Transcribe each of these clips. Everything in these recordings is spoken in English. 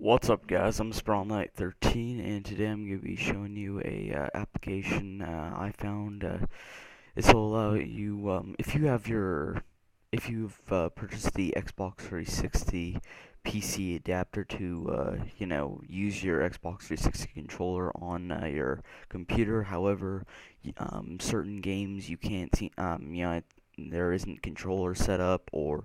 What's up, guys? I'm Sprawl Knight 13, and today I'm going to be showing you a application I found. This will allow you, if you've purchased the Xbox 360 PC adapter to, use your Xbox 360 controller on your computer. However, certain games you can't see, there isn't controller set up, or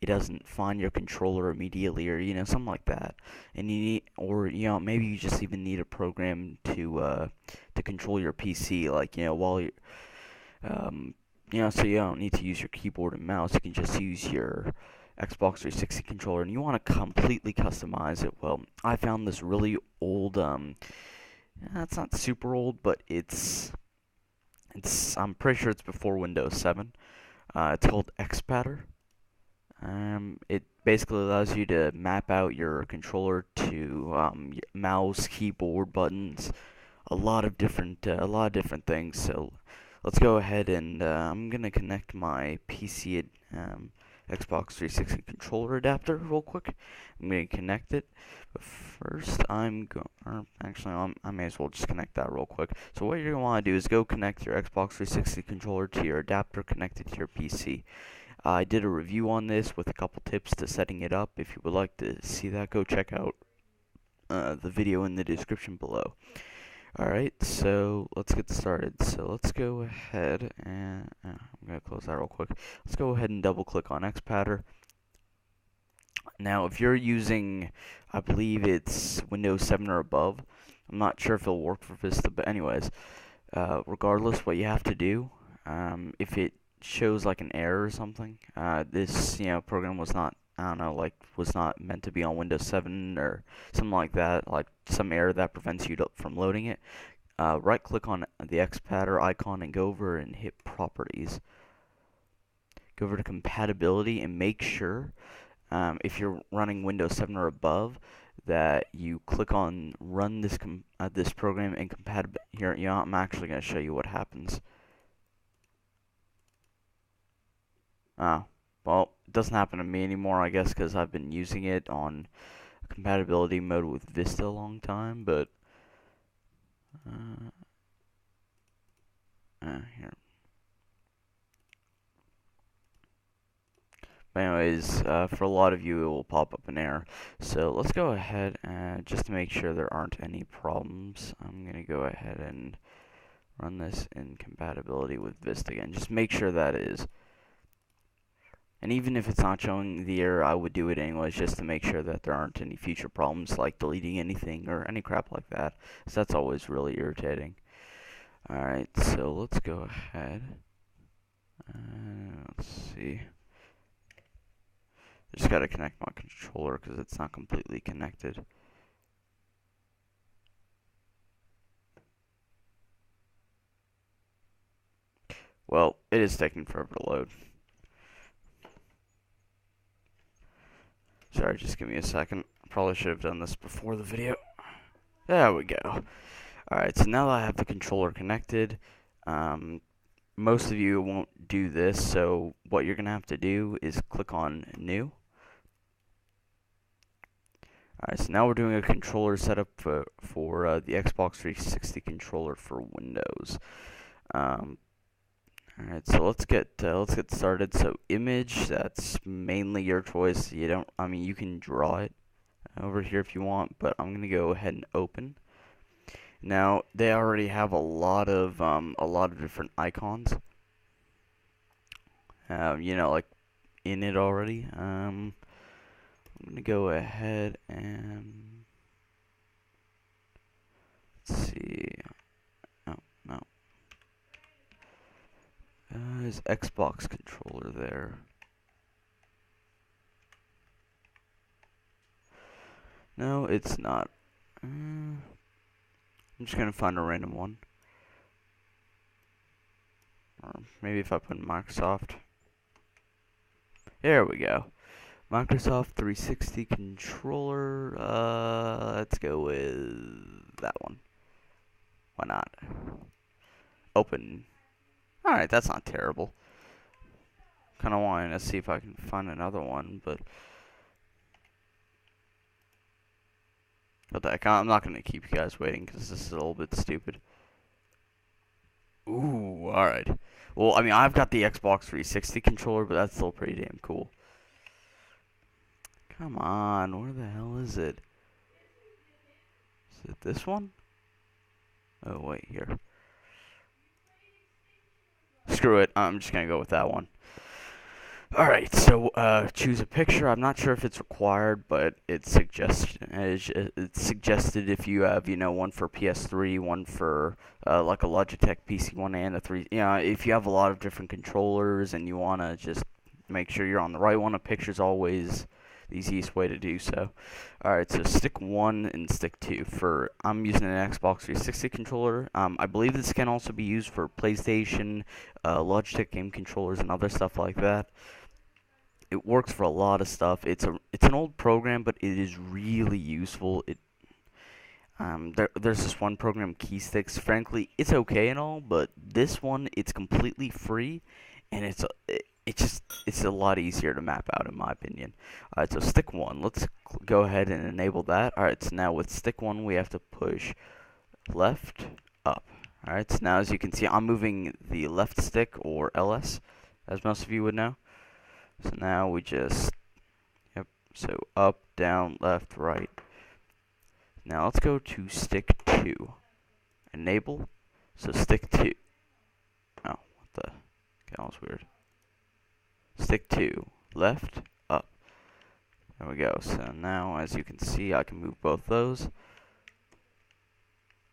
it doesn't find your controller immediately, or something like that, and you need, or maybe you just even need a program to control your PC, like while you um so you don't need to use your keyboard and mouse. You can just use your Xbox 360 controller, and you want to completely customize it. Well, I found this really old, it's not super old, but it's I'm pretty sure it's before Windows 7. It's called Xpatter. It basically allows you to map out your controller to mouse, keyboard, buttons, a lot of different things. So let's go ahead and I'm gonna connect my PC Xbox 360 controller adapter real quick. I'm gonna connect it, but first I may as well just connect that real quick. So what you're gonna want to do is go connect your Xbox 360 controller to your adapter connected to your PC. I did a review on this with a couple tips to setting it up. If you would like to see that, go check out the video in the description below. Alright, so let's get started. So let's go ahead and I'm going to close that real quick. Let's go ahead and double click on Xpatter. Now, if you're using, I believe it's Windows 7 or above, I'm not sure if it'll work for Vista, but anyways, regardless, what you have to do, if it shows like an error or something, this program was not, I don't know, like was not meant to be on Windows 7 or something like that, like some error that prevents you from loading it. Right click on the Xpatter icon and go over and hit Properties. Go over to Compatibility and make sure, if you're running Windows 7 or above, that you click on Run this program in compatible. Here, I'm actually going to show you what happens. Oh, well, it doesn't happen to me anymore, I guess, because I've been using it on compatibility mode with Vista a long time, but here. But anyways, for a lot of you, it will pop up an error. So let's go ahead and just to make sure there aren't any problems, I'm going to go ahead and run this in compatibility with Vista again. Just make sure that is. And even if it's not showing the error, I would do it anyways, just to make sure that there aren't any future problems like deleting anything or any crap like that. So that's always really irritating. Alright, so let's go ahead. Let's see. I just gotta connect my controller because it's not completely connected. Well, it is taking forever to load. Sorry, just give me a second. Probably should have done this before the video. There we go. Alright, so now that I have the controller connected, most of you won't do this, so what you're going to have to do is click on New. Alright, so now we're doing a controller setup for the Xbox 360 controller for Windows. Alright, so let's get started. So image, that's mainly your choice. You can draw it over here if you want, but I'm gonna go ahead and open. Now they already have a lot of different icons. Like in it already. I'm gonna go ahead and let's see. Oh no. There's Xbox controller there. No, it's not. I'm just gonna find a random one. Or maybe if I put Microsoft. There we go. Microsoft 360 controller. Let's go with that one. Why not? Open. Alright, that's not terrible. Kind of wanting to see if I can find another one, but What the heck? I'm not gonna keep you guys waiting because this is a little bit stupid. Ooh, alright. Well, I mean, I've got the Xbox 360 controller, but that's still pretty damn cool. Come on, where the hell is it? Is it this one? Oh, wait, here. Screw it, I'm just gonna go with that one. Alright, so choose a picture. I'm not sure if it's required, but it's suggested if you have, one for PS3, one for like a Logitech PC1 and a 3. If you have a lot of different controllers and you want to just make sure you're on the right one, a picture's always the easiest way to do so. Alright, so stick 1 and stick 2. I'm using an Xbox 360 controller. I believe this can also be used for PlayStation, Logitech game controllers, and other stuff like that. It works for a lot of stuff. It's an old program, but it is really useful. There's this one program, Keysticks. Frankly, it's okay and all, but this one, it's completely free, and it's a lot easier to map out, in my opinion. Alright, so stick 1. Let's go ahead and enable that. Alright, so now with stick 1, we have to push left, up. Alright, so now as you can see, I'm moving the left stick, or LS, as most of you would know. So now we so up, down, left, right. Now let's go to stick 2. Enable. So stick 2. Oh, what the? Okay, that was weird. Stick 2. Left, up. There we go. So now, as you can see, I can move both those.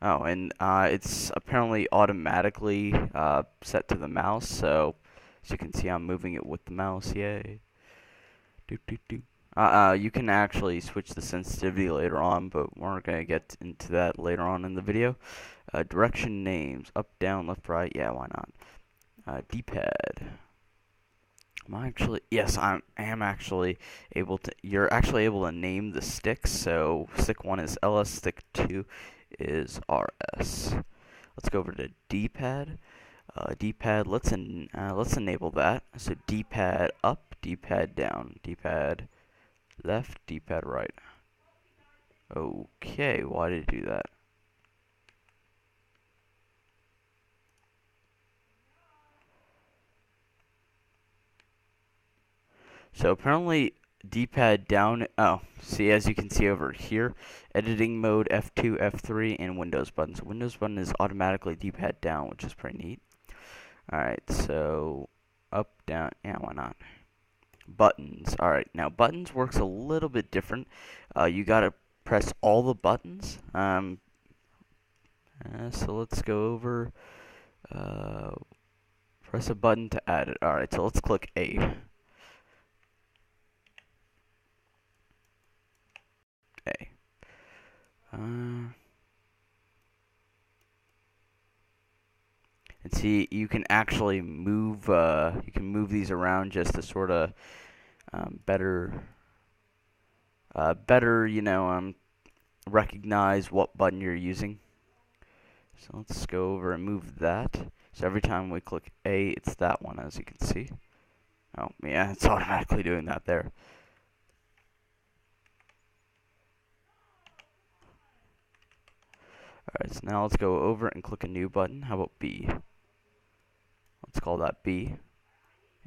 Oh, and it's apparently automatically set to the mouse, so as you can see, I'm moving it with the mouse. Yay. You can actually switch the sensitivity later on, but we're going to get into that later on in the video. Direction names. Up, down, left, right. Yeah, why not? D-pad. Yes, I am actually able to. You're actually able to name the sticks. So stick 1 is LS, stick 2 is RS. Let's go over to D-pad. D-pad, let's enable that. So D-pad up, D-pad down, D-pad left, D-pad right. Okay, why did it do that? So apparently D-pad down, see, as you can see over here, editing mode, F2, F3, and Windows button. So Windows button is automatically D-pad down, which is pretty neat. Alright, so up, down, yeah, why not? Buttons. Alright, now buttons works a little bit different. You gotta press all the buttons. So let's go over, press a button to add it. Alright, so let's click A. A. And see, you can actually move, these around just to sort of better, recognize what button you're using. So let's go over and move that. So every time we click A, it's that one, as you can see. Oh, yeah, it's automatically doing that there. Alright, so now let's go over and click a new button. How about B? Let's call that B.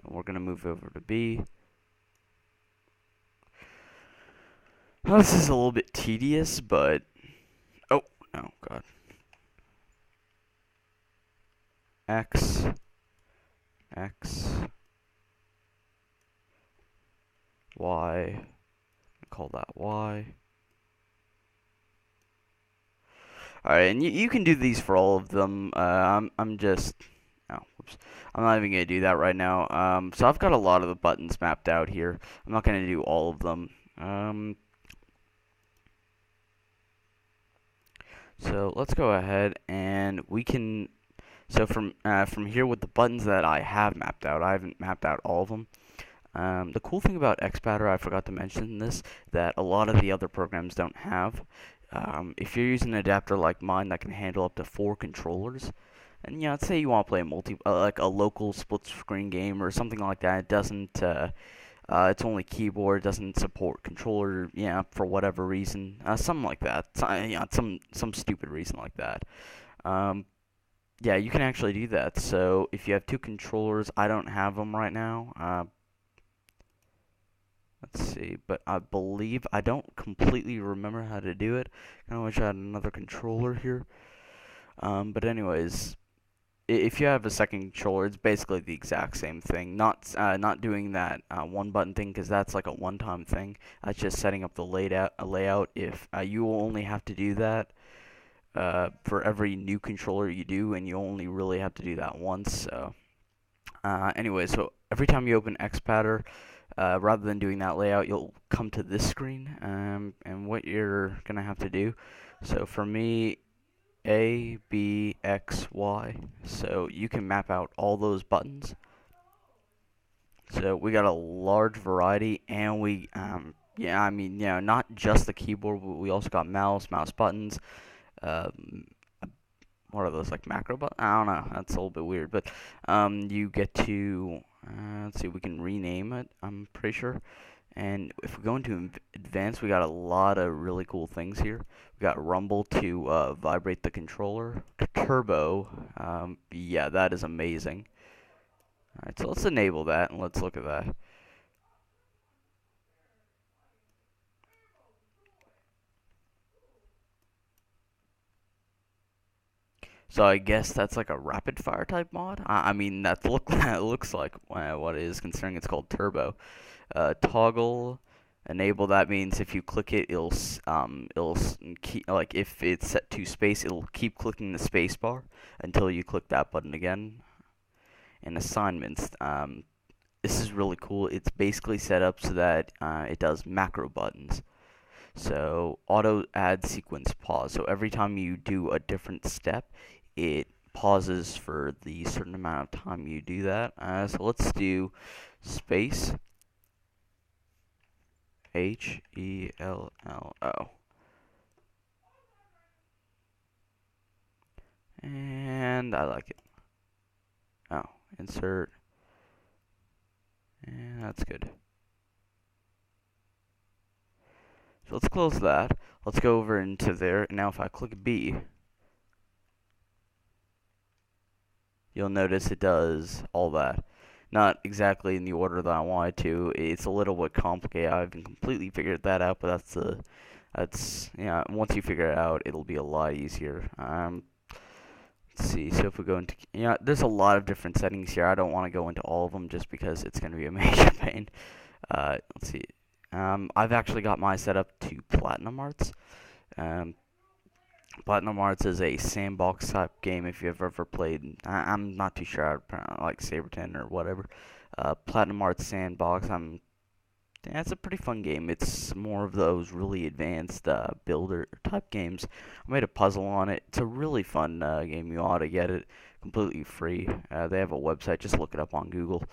And we're going to move over to B. Well, this is a little bit tedious, but... Oh, God. X. Y. Call that Y. Alright, and you can do these for all of them. I'm just... Oh, whoops. I'm not even going to do that right now. So I've got a lot of the buttons mapped out here. I'm not going to do all of them. So let's go ahead and we can... So from here with the buttons that I have mapped out, I haven't mapped out all of them. The cool thing about XPadder, I forgot to mention this, that a lot of the other programs don't have. If you're using an adapter like mine that can handle up to 4 controllers, and let's say you want to play a like a local split screen game or something like that, it doesn't It's only keyboard, doesn't support controller, yeah, for whatever reason, something like that. Yeah, some stupid reason like that. Um, yeah, you can actually do that. So if you have two controllers, I don't have them right now. Let's see, but I believe I don't completely remember how to do it. Kind of wish I had another controller here. But anyways, if you have a second controller, it's basically the exact same thing. Not doing that one button thing because that's like a one-time thing. That's just setting up the layout. If you will only have to do that for every new controller you do, and you only really have to do that once. So anyway, so every time you open XPatter, rather than doing that layout, you'll come to this screen, and what you're gonna have to do. So for me, A, B, X, Y. So you can map out all those buttons. So we got a large variety, and yeah, I mean, not just the keyboard, but we also got mouse buttons. Um, what are those, like macro buttons? I don't know. That's a little bit weird, but you get to let's see, we can rename it. I'm pretty sure. And if we go into advanced, we got a lot of really cool things here. We got rumble to vibrate the controller. Turbo, yeah, that is amazing. Alright, so let's enable that and let's look at that. So I guess that's like a rapid fire type mod. I mean, that looks like what it is, considering it's called turbo. Toggle enable, that means if you click it, it'll keep, like, if it's set to space, it'll keep clicking the space bar until you click that button again. And assignments, this is really cool. It's basically set up so that it does macro buttons. So auto add sequence pause. So every time you do a different step, it pauses for the certain amount of time you do that. So let's do space HELLO. And I like it. Oh, insert. And that's good. So let's close that. Let's go over into there. Now if I click B, you'll notice it does all that. Not exactly in the order that I wanted to. It's a little bit complicated. I haven't completely figured that out, but that's yeah. Once you figure it out, it'll be a lot easier. Let's see. So if we go into, there's a lot of different settings here. I don't want to go into all of them just because it's going to be a major pain. Let's see. I've actually got my set up to Platinum Arts. Platinum Arts is a sandbox type game. If you've ever played, I'm not too sure how to pronounce, like Saberton or whatever. Platinum Arts Sandbox. Yeah, it's a pretty fun game. It's more of those really advanced builder type games. I made a puzzle on it. It's a really fun game. You ought to get it completely free. They have a website. Just look it up on Google.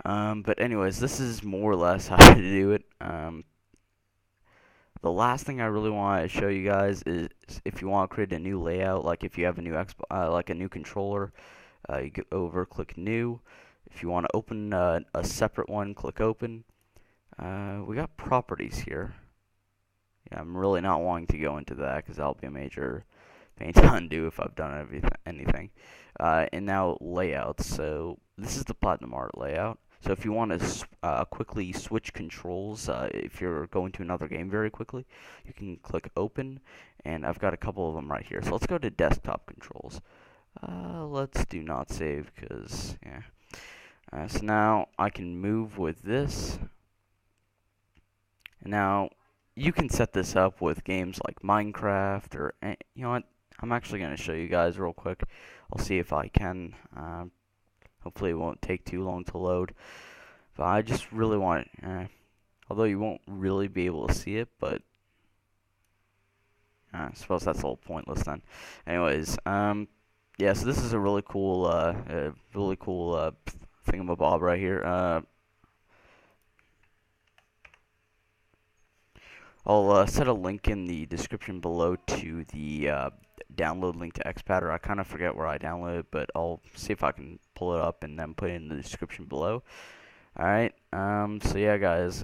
But anyways, this is more or less how to do it. The last thing I really want to show you guys is if you want to create a new layout, like if you have a new like a new controller, you go over, click new. If you want to open a separate one, click open. We got properties here. Yeah, I'm really not wanting to go into that because that'll be a major pain to undo if I've done anything. And now layouts. So this is the Platinum Art layout. So if you want to quickly switch controls, if you're going to another game very quickly, you can click open, and I've got a couple of them right here. So let's go to desktop controls. Let's do not save because, yeah. So now I can move with this. And now you can set this up with games like Minecraft or, you know what, I'm actually going to show you guys real quick. I'll see if I can. Hopefully it won't take too long to load. But I just really want it. Although you won't really be able to see it, but I suppose that's a little pointless then. Anyways, yeah, so this is a really cool, thingamabob right here. I'll set a link in the description below to the download link to XPatter. I kind of forget where I downloaded it, but I'll see if I can pull it up and then put it in the description below. Alright, so yeah, guys,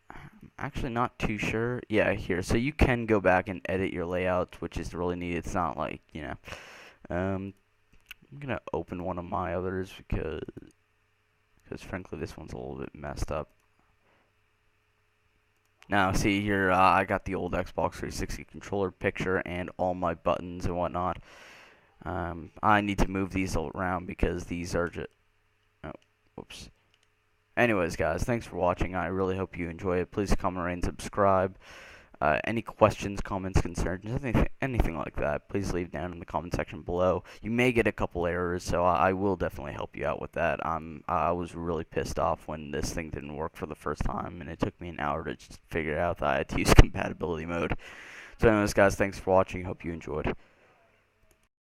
I'm actually not too sure. Yeah, here. So you can go back and edit your layouts, which is really neat. It's not like, I'm gonna open one of my others because frankly this one's a little bit messed up. Now, see here, I got the old Xbox 360 controller picture and all my buttons and whatnot. I need to move these around because these are just... Oh, whoops. Anyways, guys, thanks for watching. I really hope you enjoy it. Please comment, rate, and subscribe. Any questions, comments, concerns, anything like that, please leave down in the comment section below. You may get a couple errors, so I will definitely help you out with that. I was really pissed off when this thing didn't work for the first time, and it took me an hour to just figure out that I had to use compatibility mode. So anyways, guys, thanks for watching. Hope you enjoyed.